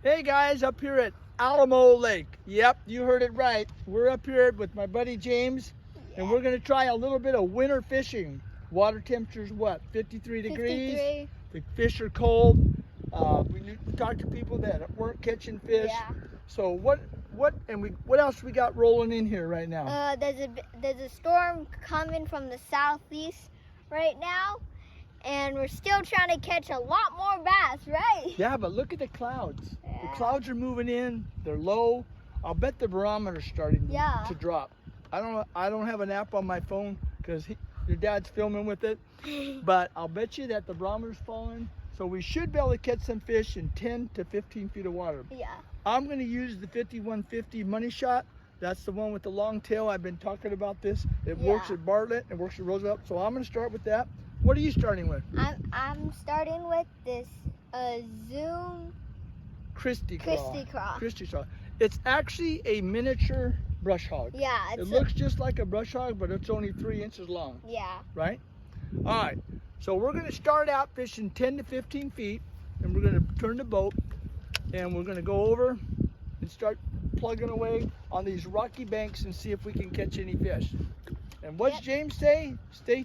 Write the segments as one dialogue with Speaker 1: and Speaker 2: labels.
Speaker 1: Hey guys, up here at Alamo Lake. Yep, you heard it right. We're up here with my buddy James, and we're gonna try a little bit of winter fishing. Water temperature's what, 53 degrees?
Speaker 2: 53.
Speaker 1: The fish are cold. We talked to people that weren't catching fish.
Speaker 2: Yeah.
Speaker 1: So what else we got rolling in here right now?
Speaker 2: There's a storm coming from the southeast right now, and we're still trying to catch a lot more bass, right?
Speaker 1: Yeah, but look at the clouds.
Speaker 2: Yeah.
Speaker 1: The clouds are moving in. They're low. I'll bet the barometer's starting to drop. I don't have an app on my phone because your dad's filming with it, but I'll bet you that the barometer's falling. So we should be able to catch some fish in 10 to 15 feet of water.
Speaker 2: Yeah.
Speaker 1: I'm going to use the 5150 money shot. That's the one with the long tail. I've been talking about this. It works at Bartlett. It works at Roosevelt. So I'm going to start with that. What are you starting with?
Speaker 2: I'm starting with this Zoom
Speaker 1: Christy
Speaker 2: Craws.
Speaker 1: Christy Craws. It's actually a miniature brush hog.
Speaker 2: Yeah.
Speaker 1: It looks just like a brush hog, but it's only 3 inches long.
Speaker 2: Yeah.
Speaker 1: Right? All right. So we're going to start out fishing 10 to 15 feet, and we're going to turn the boat, and we're going to go over and start plugging away on these rocky banks and see if we can catch any fish. And what's James say? Stay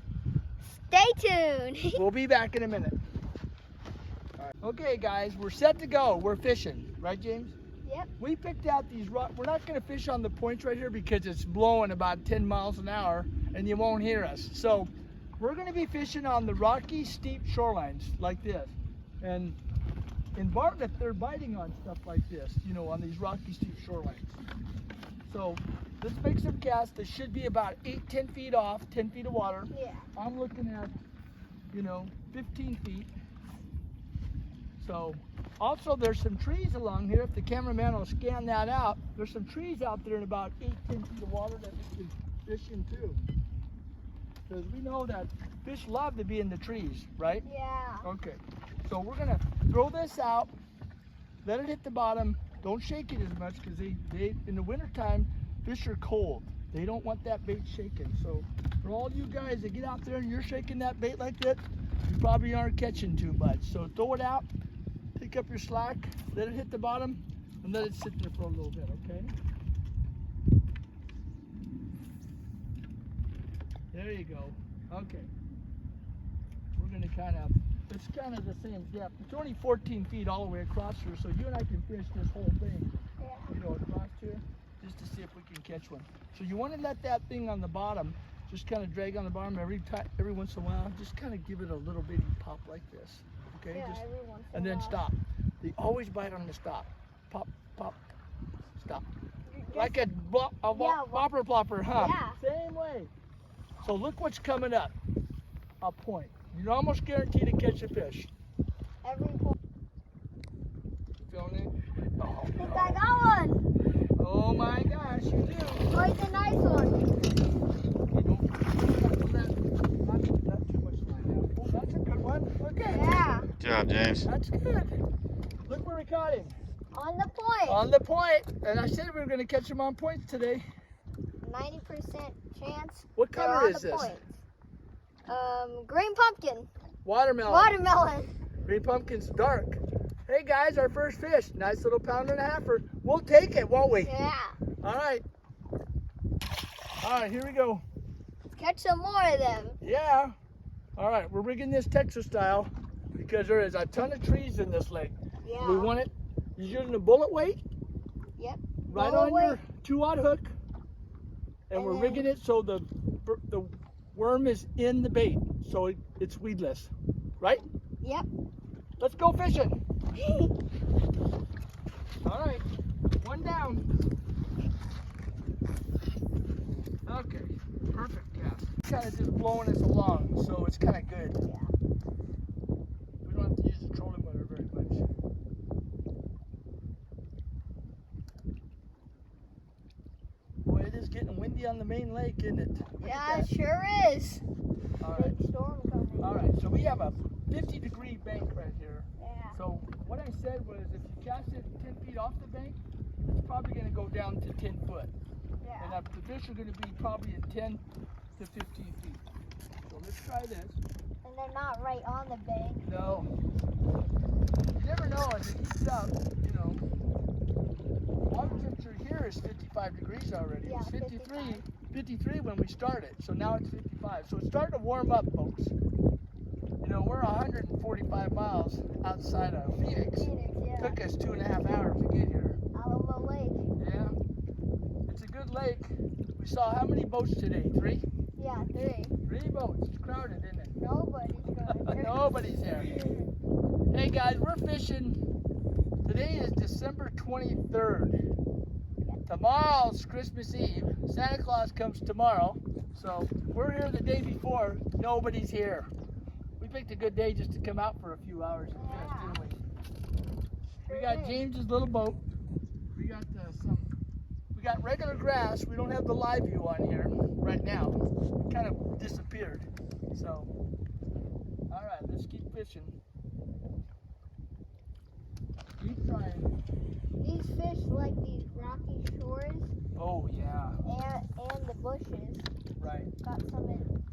Speaker 2: tuned.
Speaker 1: We'll be back in a minute. All right. Okay, guys, we're set to go. We're fishing, right, James?
Speaker 2: Yep.
Speaker 1: We picked out these rocks. We're not going to fish on the points right here because it's blowing about 10 miles an hour and you won't hear us. So we're going to be fishing on the rocky, steep shorelines like this. And in Bartlett, they're biting on stuff like this, you know, on these rocky, steep shorelines. So let's make some casts. They should be about 10 feet off, 10 feet of water.
Speaker 2: Yeah.
Speaker 1: I'm looking at, 15 feet. So also there's some trees along here. If the cameraman will scan that out, there's some trees out there in about 10 feet of water that we can fish in too. Because we know that fish love to be in the trees, right?
Speaker 2: Yeah.
Speaker 1: Okay, so we're gonna throw this out, let it hit the bottom. Don't shake it as much because they in the wintertime, fish are cold. They don't want that bait shaken. So for all you guys that get out there and you're shaking that bait like that, you probably aren't catching too much. So throw it out, pick up your slack, let it hit the bottom, and let it sit there for a little bit, okay? There you go. Okay. We're gonna it's kind of the same depth. It's only 14 feet all the way across here, so you and I can fish this whole thing, across here, just to see if we can catch one. So you want to let that thing on the bottom just kind of drag on the bottom every once in a while. Just kind of give it a little bitty pop like this, okay?
Speaker 2: Yeah, every once in
Speaker 1: and
Speaker 2: a
Speaker 1: then
Speaker 2: while.
Speaker 1: stop. They always bite on the stop. Pop, pop, stop. Like a bopper plopper, huh?
Speaker 2: Yeah.
Speaker 1: Same way. So look what's coming up. A point. You're almost guaranteed to catch a fish.
Speaker 2: Every point.
Speaker 1: Feeling it? Oh,
Speaker 2: I think I got one.
Speaker 1: oh my gosh, you do.
Speaker 2: Oh, it's a nice one.
Speaker 1: Not too much line now. Oh, that's a good one. Okay.
Speaker 2: Yeah.
Speaker 3: Good job, James.
Speaker 1: That's good. Look where we caught him.
Speaker 2: On the point.
Speaker 1: On the point. And I said we were going to catch him on points today.
Speaker 2: 90% chance.
Speaker 1: What
Speaker 2: they're
Speaker 1: color
Speaker 2: on
Speaker 1: is
Speaker 2: the
Speaker 1: this?
Speaker 2: Points. Green pumpkin.
Speaker 1: Watermelon.
Speaker 2: Watermelon.
Speaker 1: Green pumpkin's dark. Hey guys, our first fish. Nice little pounder and a halfer. We'll take it, won't we?
Speaker 2: Yeah.
Speaker 1: All right. All right, here we go.
Speaker 2: Let's catch some more of them.
Speaker 1: Yeah. All right, we're rigging this Texas style because there is a ton of trees in this lake.
Speaker 2: Yeah.
Speaker 1: We want it. You're using a bullet weight?
Speaker 2: Yep.
Speaker 1: Right
Speaker 2: Bullet
Speaker 1: on
Speaker 2: weight.
Speaker 1: your 2-aught hook. And we're
Speaker 2: then-
Speaker 1: rigging it so the worm is in the bait, so it's weedless. Right?
Speaker 2: Yep.
Speaker 1: Let's go fishing. All right, one down. Okay, perfect cast. Kind of just blowing us along, so it's kind of good.
Speaker 2: Yeah.
Speaker 1: We don't have to use the trolling motor very much. Boy, it is getting windy on the main lake, isn't it? Look
Speaker 2: Yeah,
Speaker 1: at
Speaker 2: it
Speaker 1: that.
Speaker 2: sure is.
Speaker 1: All right.
Speaker 2: Big storm coming.
Speaker 1: All right, so we have a 50-degree bank right here.
Speaker 2: Yeah.
Speaker 1: So what I said was if you cast it 10 feet off the bank, it's probably going to go down to 10 foot.
Speaker 2: Yeah.
Speaker 1: And the fish are going to be probably at 10 to 15 feet. So let's try this.
Speaker 2: And they're not right on the bank.
Speaker 1: No. You never know, as it heats up, 55 degrees already.
Speaker 2: Yeah,
Speaker 1: It's 53,
Speaker 2: 55.
Speaker 1: 53 when we started, so now it's 55. So it's starting to warm up, folks. You know, we're 145 miles outside of Phoenix.
Speaker 2: Phoenix, yeah.
Speaker 1: Took us 2.5 hours to get here.
Speaker 2: Alamo Lake.
Speaker 1: Yeah, it's a good lake. We saw how many boats today? 3?
Speaker 2: Yeah, 3.
Speaker 1: 3 boats. It's crowded, isn't it?
Speaker 2: Nobody's going.
Speaker 1: Nobody's there. Hey guys, we're fishing. Today is December 23rd. Tomorrow's Christmas Eve. Santa Claus comes tomorrow. So we're here the day before. Nobody's here. We picked a good day just to come out for a few hours and fish, didn't we? We got James's little boat. We got we got regular grass. We don't have the live view on here right now. It kind of disappeared. So, all right, let's keep fishing. Keep trying.
Speaker 2: These fish like these rocky shores
Speaker 1: Oh yeah,
Speaker 2: and the bushes.
Speaker 1: right,
Speaker 2: Got some in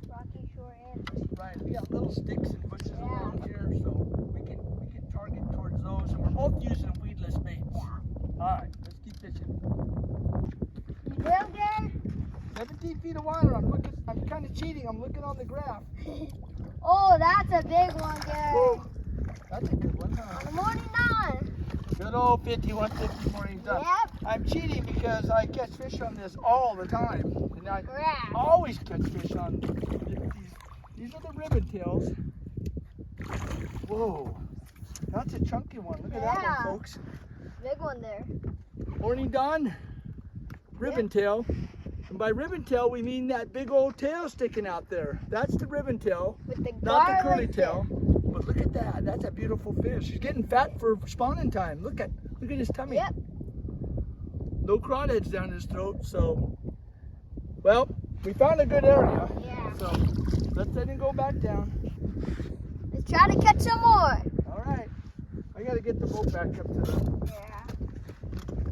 Speaker 2: rocky shore and
Speaker 1: right. We got little sticks and bushes
Speaker 2: Yeah.
Speaker 1: along here, so we can target towards those, and we're both using weedless baits.
Speaker 2: Yeah.
Speaker 1: All right, let's keep fishing.
Speaker 2: You drilled there?
Speaker 1: 17 feet of water. I'm kind of cheating. I'm looking on the graph.
Speaker 2: Oh, that's a big one, Gary.
Speaker 1: Whoa, that's a good one,
Speaker 2: On
Speaker 1: huh?
Speaker 2: the morning on.
Speaker 1: Good old 5150 morning done.
Speaker 2: Yep.
Speaker 1: I'm cheating because I catch fish on this all the time, and I
Speaker 2: Grass.
Speaker 1: always catch fish on these are the ribbon tails. Whoa, that's a chunky one. Look at that
Speaker 2: Yeah.
Speaker 1: one, folks.
Speaker 2: Big one there.
Speaker 1: Morning dawn, ribbon tail. And by ribbon tail, we mean that big old tail sticking out there. That's the ribbon tail,
Speaker 2: With the
Speaker 1: not the
Speaker 2: garlic
Speaker 1: curly
Speaker 2: dip.
Speaker 1: tail. But look at that. That's a beautiful fish. He's getting fat for spawning time. Look at his tummy.
Speaker 2: Yep.
Speaker 1: No crawdads down his throat. So, well, we found a good area.
Speaker 2: Yeah.
Speaker 1: So let's let him go back down.
Speaker 2: Let's try to catch some more.
Speaker 1: All right. I got to get the boat back up to the.
Speaker 2: Yeah.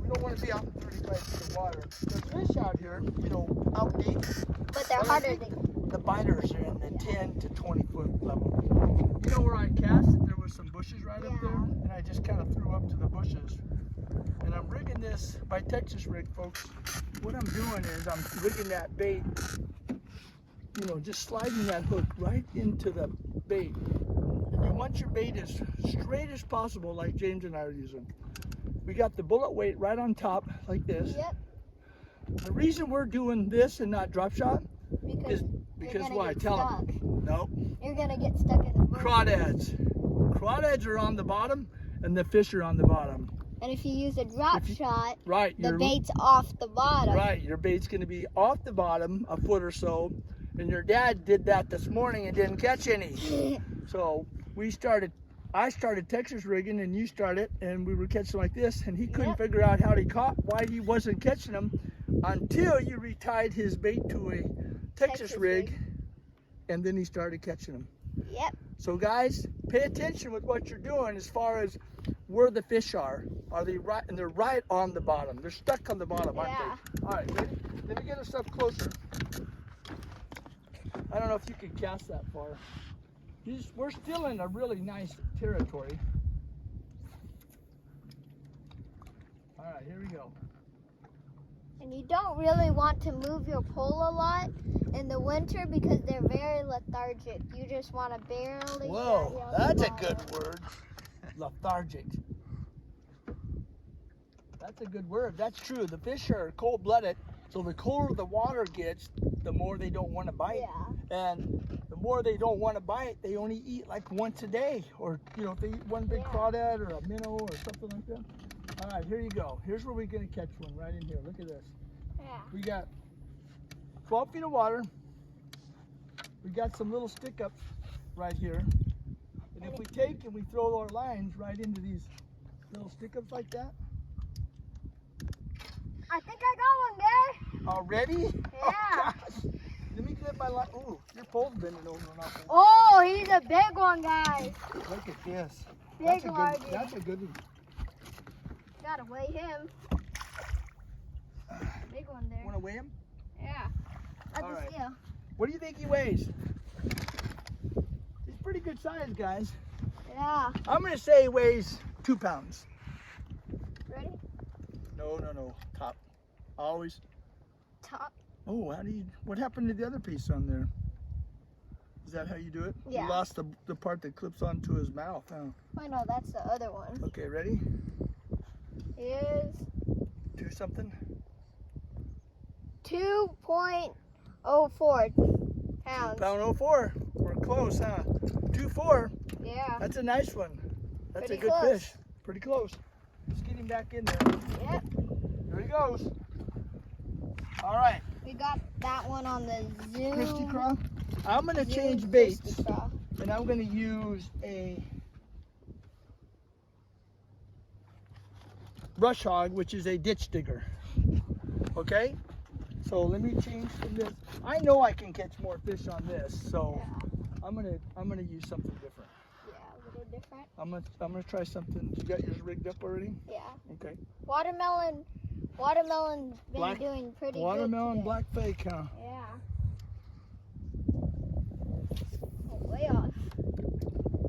Speaker 1: We don't want to be out in 35 feet of water. There's fish out here, you know, out deep.
Speaker 2: But they're
Speaker 1: But I
Speaker 2: harder
Speaker 1: think
Speaker 2: to.
Speaker 1: the biters are in the 10 to 20 foot level. You know where I cast? There was some bushes right up there,
Speaker 2: Yeah.
Speaker 1: and I just kind of threw up to the bushes. And I'm rigging this by Texas rig, folks. What I'm doing is I'm rigging that bait, you know, just sliding that hook right into the bait. And you want your bait as straight as possible, like James and I are using. We got the bullet weight right on top, like this.
Speaker 2: Yep.
Speaker 1: The reason we're doing this and not drop shot
Speaker 2: Because
Speaker 1: is because
Speaker 2: gonna
Speaker 1: why?
Speaker 2: get
Speaker 1: Tell
Speaker 2: stuck.
Speaker 1: them. No.
Speaker 2: You're gonna get stuck in the bush.
Speaker 1: Crawdads. Crawdads are on the bottom, and the fish are on the bottom.
Speaker 2: And if you use a drop
Speaker 1: If you-
Speaker 2: shot,
Speaker 1: Right.
Speaker 2: the bait's off the bottom.
Speaker 1: Right. Your bait's going to be off the bottom a foot or so, and your dad did that this morning and didn't catch any. So I started Texas rigging, and you started, and we were catching like this, and he couldn't
Speaker 2: Yep.
Speaker 1: figure out why he wasn't catching them until you retied his bait to a Texas rig, and then he started catching them.
Speaker 2: Yep.
Speaker 1: So guys, pay attention with what you're doing as far as where the fish are. Are they right? And they're right on the bottom. They're stuck on the bottom, aren't
Speaker 2: Yeah.
Speaker 1: they? All right, ready? Let me get us up closer. I don't know if you can cast that far. We're still in a really nice territory. All right, here we go.
Speaker 2: And you don't really want to move your pole a lot in the winter because they're very lethargic. You just want to barely.
Speaker 1: Whoa,
Speaker 2: get you on
Speaker 1: that's
Speaker 2: the
Speaker 1: a good
Speaker 2: bottom.
Speaker 1: word. Lethargic. That's a good word. That's true. The fish are cold-blooded, so the colder the water gets, the more they don't want to bite.
Speaker 2: Yeah.
Speaker 1: And the more they don't want to bite, they only eat like once a day, or if they eat one big
Speaker 2: Yeah.
Speaker 1: crawdad or a minnow or something like that. All right, here you go. Here's where we're gonna catch one right in here. Look at this.
Speaker 2: Yeah.
Speaker 1: We got 12 feet of water. We got some little stick-ups right here. And if we take and we throw our lines right into these little stick-ups like that.
Speaker 2: I think I got one there.
Speaker 1: Already?
Speaker 2: Yeah.
Speaker 1: Oh, gosh. Let me get my line. Ooh, your pole's bending over and off.
Speaker 2: Oh, he's a big one, guys.
Speaker 1: Look at this.
Speaker 2: Big
Speaker 1: That's a good one.
Speaker 2: Gotta weigh him. Big one there.
Speaker 1: Want to weigh him?
Speaker 2: Yeah. At
Speaker 1: All
Speaker 2: the
Speaker 1: right.
Speaker 2: scale.
Speaker 1: What do you think he weighs? He's pretty good size, guys.
Speaker 2: Yeah.
Speaker 1: I'm going to say he weighs 2 pounds.
Speaker 2: Ready?
Speaker 1: No. Top. Always.
Speaker 2: Top.
Speaker 1: Oh, what happened to the other piece on there? Is that how you do it?
Speaker 2: Yeah.
Speaker 1: You lost the part that clips onto his mouth, huh?
Speaker 2: I know, that's the other one.
Speaker 1: Okay, ready?
Speaker 2: Is
Speaker 1: Do something.
Speaker 2: 2.04 pounds.
Speaker 1: Pound 04. We're close, huh? 2.4.
Speaker 2: Yeah.
Speaker 1: That's a nice one. That's
Speaker 2: Pretty
Speaker 1: a good
Speaker 2: close.
Speaker 1: fish. Pretty close. Let's get him back in there.
Speaker 2: Yep.
Speaker 1: Here he goes. All right.
Speaker 2: We got that one on the Zoom.
Speaker 1: Christy Craw. I'm going to
Speaker 2: Zoom
Speaker 1: change baits.
Speaker 2: Christy Craw.
Speaker 1: And I'm going to use a brush hog, which is a ditch digger. Okay? So let me change from this. I know I can catch more fish on this, so
Speaker 2: Yeah.
Speaker 1: I'm gonna use something different.
Speaker 2: Yeah, a little different.
Speaker 1: I'm gonna try something. You got yours rigged up already?
Speaker 2: Yeah.
Speaker 1: Okay.
Speaker 2: Watermelon's been doing pretty
Speaker 1: Watermelon
Speaker 2: good today.
Speaker 1: black fake, huh?
Speaker 2: Yeah. Oh, way off.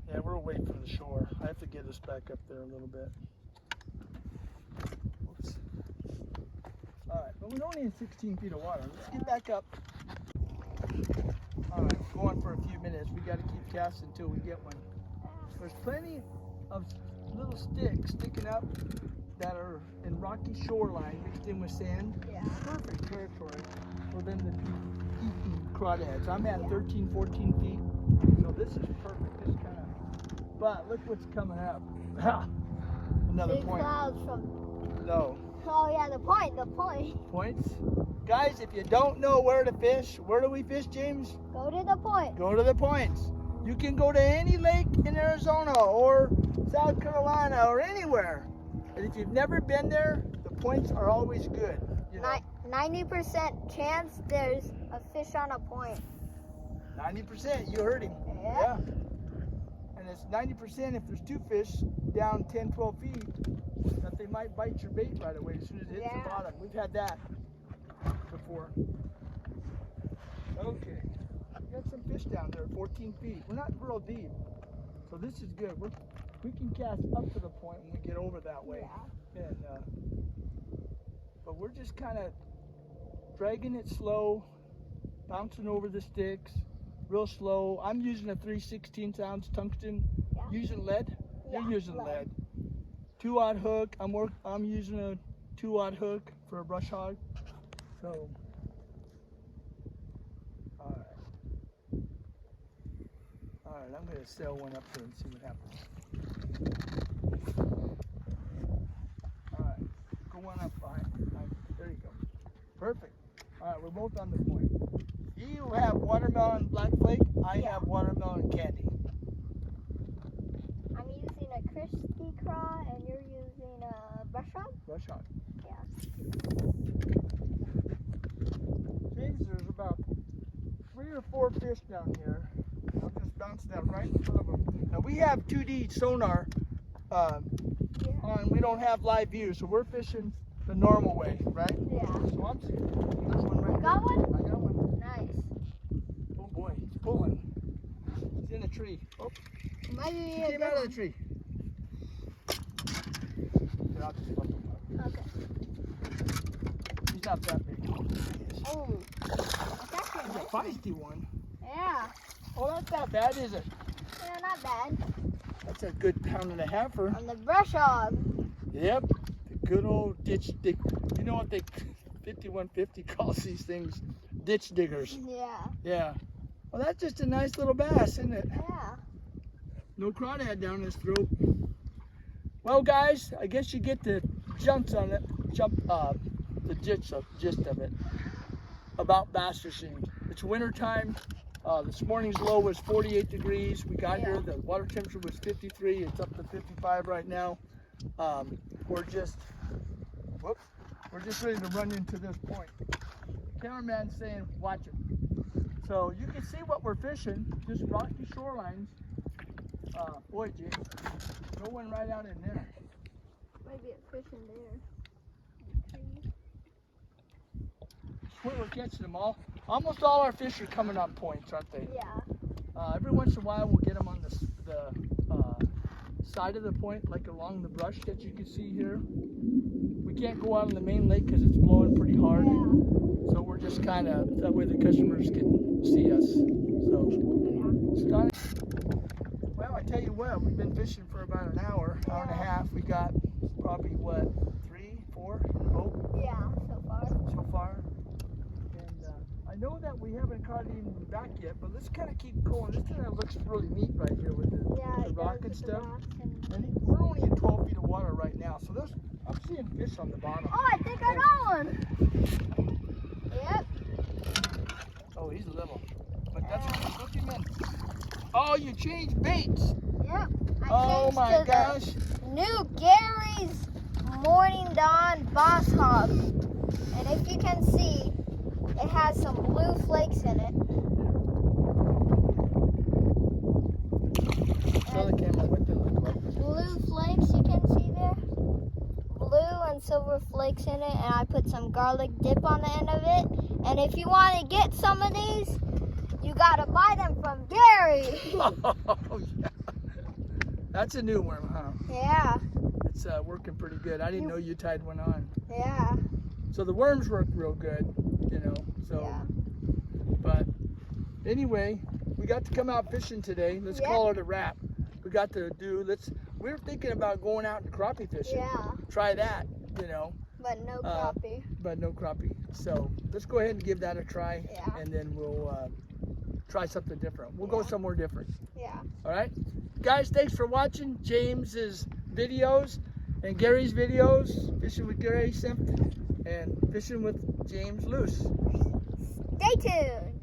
Speaker 1: Yeah, we're away from the shore. I have to get us back up there a little bit. Oops. All right, but we're only in 16 feet of water. Let's get back up. All right, we're going for a few minutes. We got to keep casting until we get one. There's plenty of little sticks sticking up that are in rocky shoreline mixed in with sand.
Speaker 2: Yeah.
Speaker 1: Perfect territory for them to be eating crawdads. I'm at 13, 14 feet, so this is perfect. This kind of, but look what's coming up. Another
Speaker 2: Big
Speaker 1: point.
Speaker 2: clouds from.
Speaker 1: No.
Speaker 2: Oh yeah, the point.
Speaker 1: Points. Guys, if you don't know where to fish, where do we fish, James?
Speaker 2: Go to the point.
Speaker 1: Go to the points. You can go to any lake in Arizona or South Carolina or anywhere. And if you've never been there, the points are always good. You know,
Speaker 2: 90% chance there's a fish on a point.
Speaker 1: 90%, you heard him.
Speaker 2: Yeah.
Speaker 1: And it's 90% if there's two fish down 10, 12 feet, that they might bite your bait right away as soon as it hits the bottom. We've had that before. Okay. We got some fish down there, 14 feet. We're not real deep, so this is good. We can cast up to the point when we get over that way.
Speaker 2: Yeah.
Speaker 1: And, but we're just kind of dragging it slow, bouncing over the sticks, real slow. I'm using a 3/16 ounce tungsten.
Speaker 2: Yeah.
Speaker 1: Using lead?
Speaker 2: Yeah,
Speaker 1: You're using
Speaker 2: lead.
Speaker 1: lead. 2-aught hook. I'm using a 2-aught hook for a brush hog. So, all right, I'm going to sail one up there and see what happens. All right, go one up behind. There you go. Perfect. All right, we're both on the point. You have watermelon black flake. I have watermelon candy.
Speaker 2: I'm using a Christy Craw and you're using a brush hog?
Speaker 1: Brush hog.
Speaker 2: Yeah.
Speaker 1: James, there's about 3 or 4 fish down here. I'll just bounce down right in front of them. Now we have 2D sonar on. We don't have live view, so we're fishing the normal way, right?
Speaker 2: Yeah.
Speaker 1: So I'm seeing there's one right
Speaker 2: Got
Speaker 1: there.
Speaker 2: one?
Speaker 1: I got one.
Speaker 2: Nice.
Speaker 1: Oh boy, he's pulling. He's in a tree. Oh,
Speaker 2: Might be
Speaker 1: he
Speaker 2: a
Speaker 1: came
Speaker 2: good
Speaker 1: out of
Speaker 2: one.
Speaker 1: the tree. Here, I'll just flip him up.
Speaker 2: Okay.
Speaker 1: He's not that big.
Speaker 2: Oh. That's actually a
Speaker 1: He's a
Speaker 2: nice one.
Speaker 1: feisty one.
Speaker 2: Yeah.
Speaker 1: Oh, that's not bad, is it?
Speaker 2: Yeah, not bad.
Speaker 1: That's a good 1.5-pounder.
Speaker 2: On the brush hog.
Speaker 1: Yep, the good old ditch dig. You know what they 5150 calls these things? Ditch diggers.
Speaker 2: Yeah.
Speaker 1: Yeah. Well, that's just a nice little bass, isn't it?
Speaker 2: Yeah.
Speaker 1: No crawdad down his throat. Well, guys, I guess you get the the gist of it about bass fishing. It's winter time. This morning's low was 48 degrees. We got here, the water temperature was 53. It's up to 55 right now. We're just ready to run into this point. Cameraman's saying, watch it. So you can see what we're fishing, just rocky shorelines. Boy, James, no one right out in there.
Speaker 2: Might be a fish in there.
Speaker 1: Swear we're catching them all. Almost all our fish are coming on points, aren't they?
Speaker 2: Yeah.
Speaker 1: Every once in a while we'll get them on the side of the point, like along the brush that you can see here. We can't go out on the main lake because it's blowing pretty hard.
Speaker 2: Yeah.
Speaker 1: So we're just kind of, that way the customers can see us. So, Scotty, well, I tell you what, we've been fishing for about an hour and a half. We got probably, what, 3, 4 in the boat
Speaker 2: Yeah, so far.
Speaker 1: so far. And I know that we haven't caught any back yet, but let's kind of keep going. This kind of looks really neat right here with the,
Speaker 2: Yeah,
Speaker 1: the
Speaker 2: it
Speaker 1: rock
Speaker 2: does
Speaker 1: and
Speaker 2: with the
Speaker 1: stuff.
Speaker 2: rocks and-
Speaker 1: And we're only in 12 feet of water right now, so there's, I'm seeing fish on the bottom.
Speaker 2: Oh, I think I got one. Yep.
Speaker 1: Oh, he's little. But that's look him in. Oh, you changed baits.
Speaker 2: Yep. I
Speaker 1: Oh
Speaker 2: changed
Speaker 1: my
Speaker 2: to the
Speaker 1: gosh.
Speaker 2: New Gary's Morning Dawn Boss Hog. And if you can see, it has some blue flakes in it.
Speaker 1: Show the camera what they look like.
Speaker 2: Blue flakes, you can see there. Blue and silver flakes in it, and I put some garlic dip on the end of it. And if you want to get some of these, you gotta buy them from Gary.
Speaker 1: Oh, yeah. That's a new worm, huh?
Speaker 2: Yeah,
Speaker 1: It's working pretty good. I didn't know you tied one on.
Speaker 2: yeah,
Speaker 1: So the worms work real good, you know. So,
Speaker 2: yeah.
Speaker 1: but anyway, we got to come out fishing today. Let's
Speaker 2: Yep.
Speaker 1: call it a wrap. We got to do. We're thinking about going out and crappie fishing.
Speaker 2: Yeah,
Speaker 1: Try that, you know.
Speaker 2: but no crappie.
Speaker 1: But no crappie. So let's go ahead and give that a try,
Speaker 2: Yeah.
Speaker 1: and then we'll try something different. We'll go
Speaker 2: Yeah.
Speaker 1: somewhere different.
Speaker 2: Yeah.
Speaker 1: All right, guys. Thanks for watching James's videos and Gary's videos. Fishing with Gary Simp and fishing with James Loose.
Speaker 2: Stay tuned.